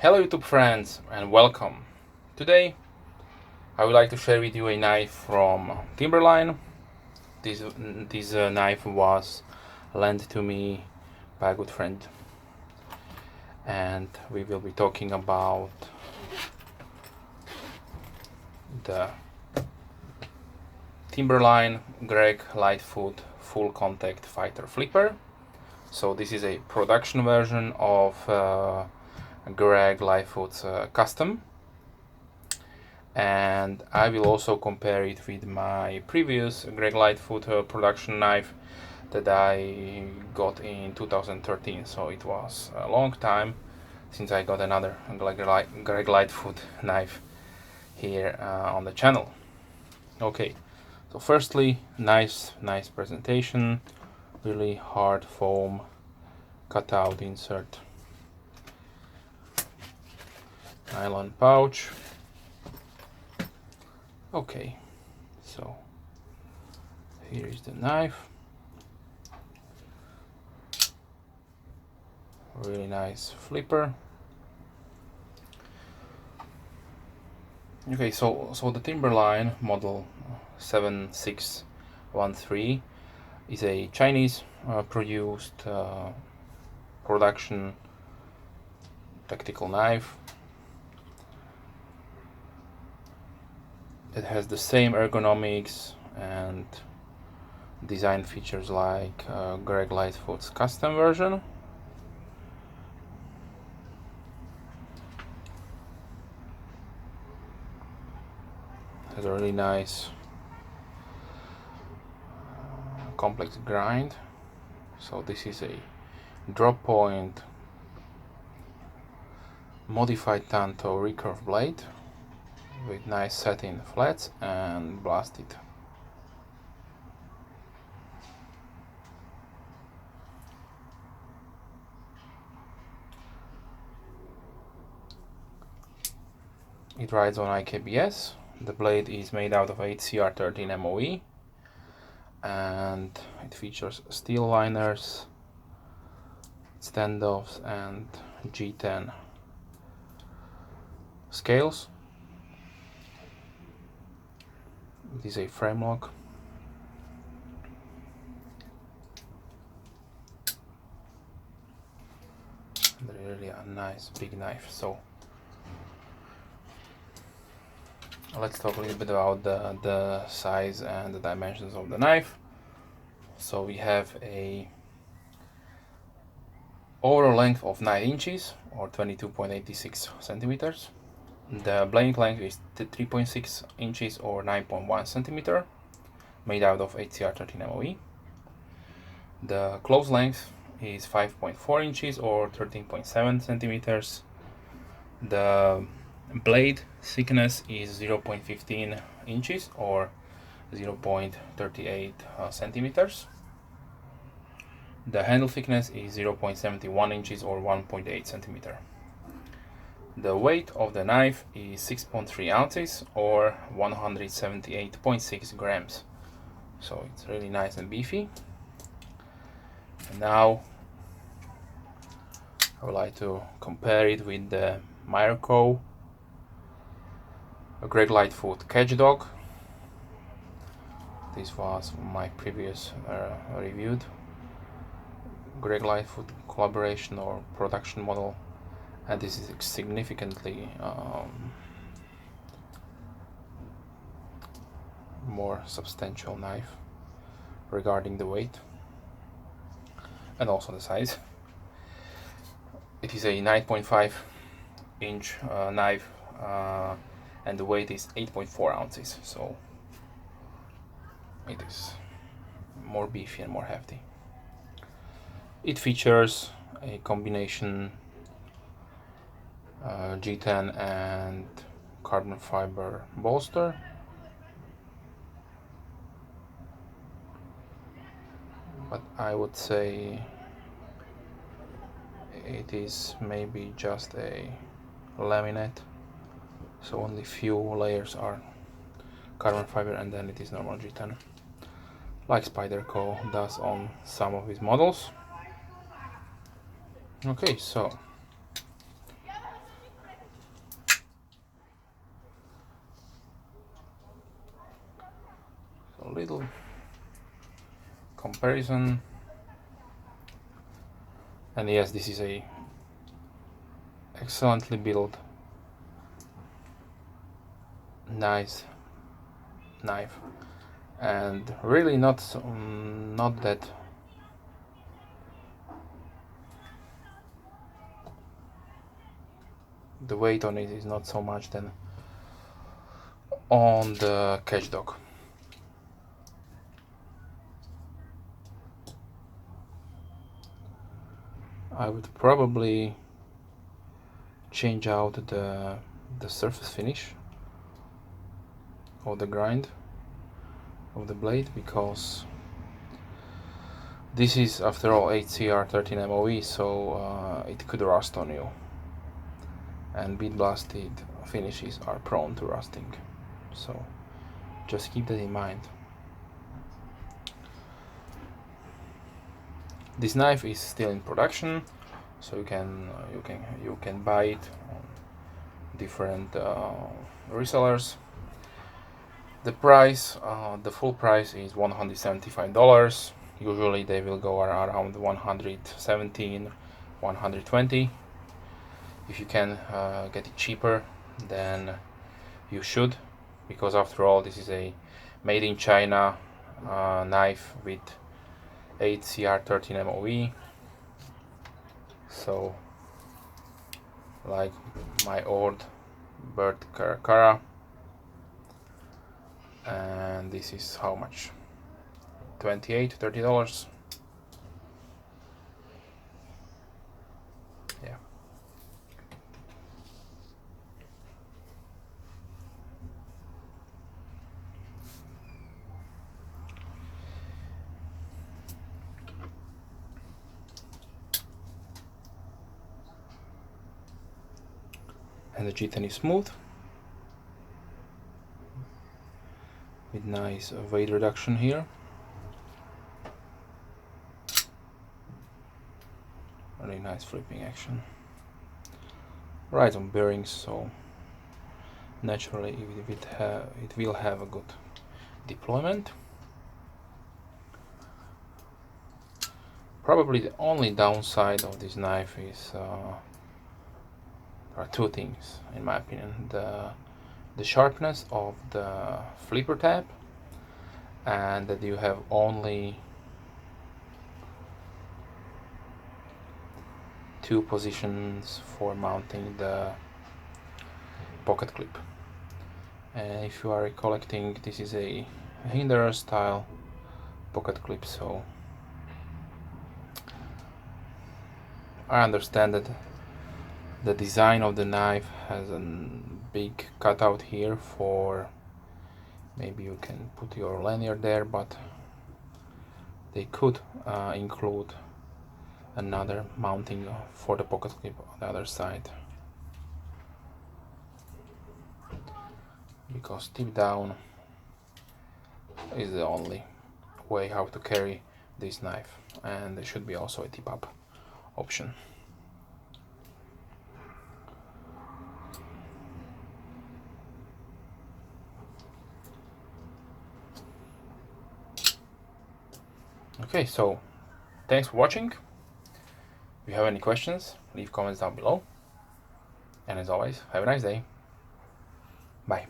Hello YouTube friends and welcome. Today I would like to share with you a knife from Timberline. This knife was lent to me by a good friend, and we will be talking about the Timberline Greg Lightfoot full contact fighter flipper. So this is a production version of Greg Lightfoot's custom, and I will also compare it with my previous Greg Lightfoot production knife that I got in 2013. So it was a long time since I got another Greg Lightfoot knife here on the channel. Okay, so firstly, nice presentation, really hard foam cutout insert, nylon pouch. Okay, so here is the knife. Really nice flipper. Okay, so the Timberline model 7613 is a Chinese produced production tactical knife. It has the same ergonomics and design features like Greg Lightfoot's custom version. It has a really nice complex grind. So this is a drop point modified tanto recurve blade with nice satin flats and blasted. It rides on IKBS. The blade is made out of HCR13 MOE, and it features steel liners, standoffs and G10 scales. It is a frame lock. Really a nice big knife. So let's talk a little bit about the size and the dimensions of the knife. So we have a overall length of 9 inches or 22.86 centimeters. The blade length is 3.6 inches or 9.1 centimeter, made out of HCR13 MOE. The close length is 5.4 inches or 13.7 centimeters. The blade thickness is 0.15 inches or 0.38 centimeters. The handle thickness is 0.71 inches or 1.8 centimeter. The weight of the knife is 6.3 ounces or 178.6 grams. So it's really nice and beefy. And now I would like to compare it with the Mirko Greg Lightfoot Catch Dog. This was my previous reviewed Greg Lightfoot collaboration or production model, and this is a significantly more substantial knife regarding the weight and also the size. It is a 9.5 inch knife and the weight is 8.4 ounces, so it is more beefy and more hefty. It features a combination G10 and carbon fiber bolster. But I would say it is maybe just a laminate, so only few layers are carbon fiber and then it is normal G10, like Spyderco does on some of his models. Okay, so comparison. And yes, this is a excellently built, nice knife, and really not that the weight on it is not so much than on the catch dog. I would probably change out the surface finish of the grind of the blade, because this is after all HCR 13 MOE, so it could rust on you, and bead blasted finishes are prone to rusting, so just keep that in mind. This knife is still in production, so you can buy it on different resellers. The price, the full price is $175. Usually they will go around 117, 120. If you can get it cheaper, then you should, because after all this is a made in China knife with HCR 13 MOE. So like my old Bird Caracara, and this is how much? $28, $30. Yeah. And the G10 is smooth, with nice weight reduction here. Really nice flipping action. Right on bearings, so naturally it will have a good deployment. Probably the only downside of this knife is there are two things, in my opinion: the sharpness of the flipper tab, and that you have only two positions for mounting the pocket clip. And if you are recollecting, this is a Hinderer style pocket clip, so I understand that the design of the knife has a big cutout here for maybe you can put your lanyard there, but they could include another mounting for the pocket clip on the other side, because tip down is the only way how to carry this knife, and there should be also a tip up option. Okay, so thanks for watching. If you have any questions, leave comments down below. And as always, have a nice day. Bye.